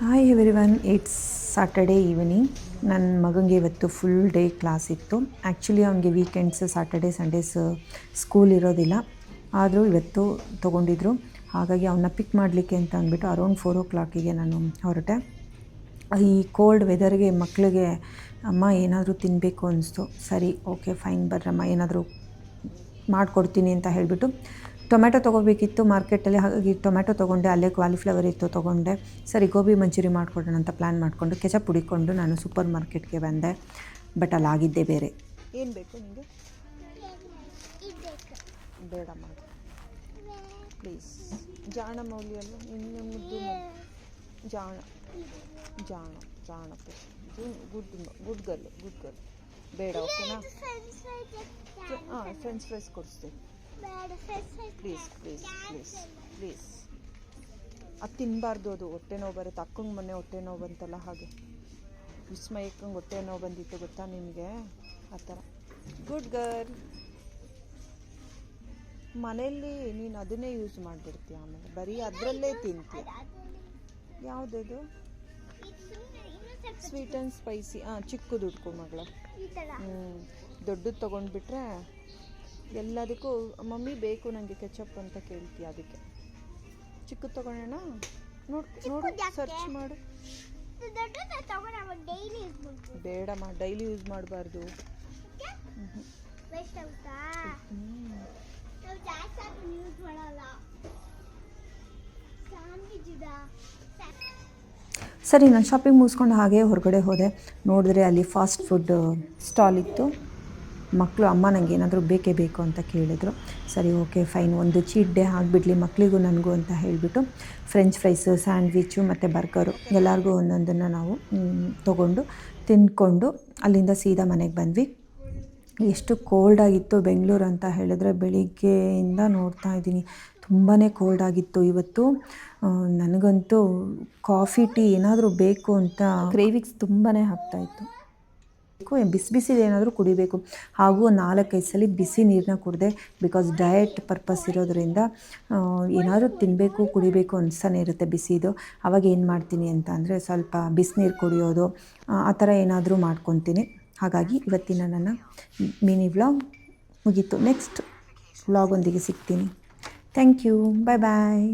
Hi everyone, it's Saturday evening. ನನ್ನ ಮಗನಿಗೆ ಇವತ್ತು ಫುಲ್ ಡೇ ಕ್ಲಾಸ್ ಇತ್ತು. ಆ್ಯಕ್ಚುಲಿ ಅವನಿಗೆ ವೀಕೆಂಡ್ಸ್ ಸಾಟರ್ಡೇ ಸಂಡೇಸ್ ಸ್ಕೂಲ್ ಇರೋದಿಲ್ಲ. ಆದರೂ ಇವತ್ತು ತೊಗೊಂಡಿದ್ರು. ಹಾಗಾಗಿ ಅವನ್ನ ಪಿಕ್ ಮಾಡಲಿಕ್ಕೆ ಅಂತ ಅಂದ್ಬಿಟ್ಟು ಅರೌಂಡ್ 4 o'clock ನಾನು ಹೊರಟೆ. ಈ ಕೋಲ್ಡ್ ವೆದರ್ಗೆ ಮಕ್ಕಳಿಗೆ ಅಮ್ಮ ಏನಾದರೂ ತಿನ್ನಬೇಕು ಅನ್ನಿಸ್ತು. ಸರಿ, ಓಕೆ ಫೈನ್, ಬರ್ರಮ್ಮ ಏನಾದರೂ ಮಾಡಿಕೊಡ್ತೀನಿ ಅಂತ ಹೇಳಿಬಿಟ್ಟು ಟೊಮೆಟೊ ತೊಗೋಬೇಕಿತ್ತು ಮಾರ್ಕೆಟಲ್ಲಿ. ಹಾಗಾಗಿ ಟೊಮೆಟೊ ತೊಗೊಂಡೆ. ಅಲ್ಲೇ ಕಾಲಿಫ್ಲವರ್ ಇತ್ತು, ತೊಗೊಂಡೆ. ಸರಿ, ಗೋಬಿ ಮಂಚೂರಿ ಮಾಡಿಕೊಡೋಣ ಅಂತ ಪ್ಲ್ಯಾನ್ ಮಾಡಿಕೊಂಡು ಕೆಚಪ್ ಹುಡಿಕೊಂಡು ನಾನು ಸೂಪರ್ ಮಾರ್ಕೆಟ್ಗೆ ಬಂದೆ. ಬಟ್ ಅಲ್ಲಾಗಿದ್ದೇ ಬೇರೆ. ಏನು ಬೇಕು ನಿಮಗೆ? ಬೇಡಮ್ಮ ಪ್ಲೀಸ್. ಜಾಣ ಮೌಲ್ಯ ಅಲ್ಲ ಇನ್ನು ಮುದ್ದು ಜಾಣ ಜಾಣ ಜಾಣ ಗುಡ್ ಗುಡ್ ಗರ್ಲ್ ಬೇಡ, ಓಕೆನಾ? ಹಾಂ, ಫ್ರೆಂಚ್ ಫ್ರೈಸ್ ಕೊಡಿಸ್ತೀನಿ. ಪ್ಲೀಸ್ ಅದು ತಿನ್ನಬಾರ್ದು. ಅದು ಹೊಟ್ಟೆ ನೋವು ಬರುತ್ತೆ. ಅಕ್ಕಂಗೆ ಮೊನ್ನೆ ಹೊಟ್ಟೆ ನೋವು ಬಂತಲ್ಲ, ಹಾಗೆ ವಿಸ್ಮಯಕ್ಕಂಗೆ ಹೊಟ್ಟೆ ನೋವು ಬಂದಿತ್ತು, ಗೊತ್ತಾ ನಿಮಗೆ? ಆ ಥರ. Good girl. ಮನೆಯಲ್ಲಿ ನೀನು ಅದನ್ನೇ ಯೂಸ್ ಮಾಡಿಬಿಡ್ತೀಯ, ಆಮೇಲೆ ಬರೀ ಅದರಲ್ಲೇ ತಿಂತೀಯ. ಯಾವುದದು? Sweet and spicy. ಚಿಕ್ಕದು ಹುಡ್ಕೊ ಮಗಳ. ದೊಡ್ಡದು ತೊಗೊಂಡ್ಬಿಟ್ರೆ ಎಲ್ಲದಕ್ಕೂ ಮಮ್ಮಿ ಬೇಕು ನನಗೆ ಕೆಚಪ್ ಅಂತ ಕೇಳ್ತೀಯ. ಅದಕ್ಕೆ ಚಿಕ್ಕದು ತೊಗೊಳ್ಳೋಣ. ನೋಡು ಸರ್ಚ್ ಮಾಡು. ಬೇಡಮ್ಮ, ಡೈಲಿ ಯೂಸ್ ಮಾಡಬಾರ್ದು. ಸರಿ, ನಾನು ಶಾಪಿಂಗ್ ಮುಗಿಸ್ಕೊಂಡು ಹಾಗೆ ಹೊರಗಡೆ ಹೋದೆ. ನೋಡಿದ್ರೆ ಅಲ್ಲಿ ಫಾಸ್ಟ್ ಫುಡ್ ಸ್ಟಾಲ್ ಇತ್ತು. ಮಕ್ಕಳು ಅಮ್ಮ ನನಗೆ ಏನಾದರೂ ಬೇಕೇ ಬೇಕು ಅಂತ ಕೇಳಿದ್ರು. ಸರಿ, ಓಕೆ ಫೈನ್, ಒಂದು ಚೀಟ್ ಡೇ ಆಗಿಬಿಡ್ಲಿ ಮಕ್ಕಳಿಗೂ ನನಗೂ ಅಂತ ಹೇಳಿಬಿಟ್ಟು ಫ್ರೆಂಚ್ ಫ್ರೈಸು, ಸ್ಯಾಂಡ್ವಿಚ್ಚು ಮತ್ತು ಬರ್ಗರು ಎಲ್ಲರಿಗೂ ಒಂದೊಂದನ್ನು ನಾವು ತೊಗೊಂಡು ತಿಂದ್ಕೊಂಡು ಅಲ್ಲಿಂದ ಸೀದಾ ಮನೆಗೆ ಬಂದ್ವಿ. ಎಷ್ಟು ಕೋಲ್ಡಾಗಿತ್ತು ಬೆಂಗಳೂರು ಅಂತ ಹೇಳಿದ್ರೆ, ಬೆಳಿಗ್ಗೆಯಿಂದ ನೋಡ್ತಾ ಇದ್ದೀನಿ ತುಂಬಾ ಕೋಲ್ಡಾಗಿತ್ತು ಇವತ್ತು. ನನಗಂತೂ ಕಾಫಿ ಟೀ ಏನಾದರೂ ಬೇಕು ಅಂತ ಕ್ರೇವಿಂಗ್ಸ್ ತುಂಬಾ ಆಗ್ತಾಯಿತ್ತು. ಬಿಸಿ ಬಿಸಿದು ಏನಾದರೂ ಕುಡಿಬೇಕು. ಹಾಗೂ 4-5 ಸಲ ಬಿಸಿ ನೀರನ್ನ ಕುಡಿದೆ. ಬಿಕಾಸ್ ಡಯಟ್ ಪರ್ಪಸ್ ಇರೋದರಿಂದ ಏನಾದರೂ ತಿನ್ನಬೇಕು ಕುಡಿಬೇಕು ಅನಿಸ್ತಾನೆ ಇರುತ್ತೆ ಬಿಸಿದು. ಆವಾಗ ಏನು ಮಾಡ್ತೀನಿ ಅಂತ ಅಂದರೆ ಸ್ವಲ್ಪ ಬಿಸಿನೀರು ಕುಡಿಯೋದು, ಆ ಥರ ಏನಾದರೂ ಮಾಡ್ಕೊತೀನಿ. ಹಾಗಾಗಿ ಇವತ್ತಿನ ನನ್ನ ಮಿನಿ ವ್ಲಾಗ್ ಮುಗೀತು. ನೆಕ್ಸ್ಟ್ ವ್ಲಾಗೊಂದಿಗೆ ಸಿಗ್ತೀನಿ. Thank you. Bye bye.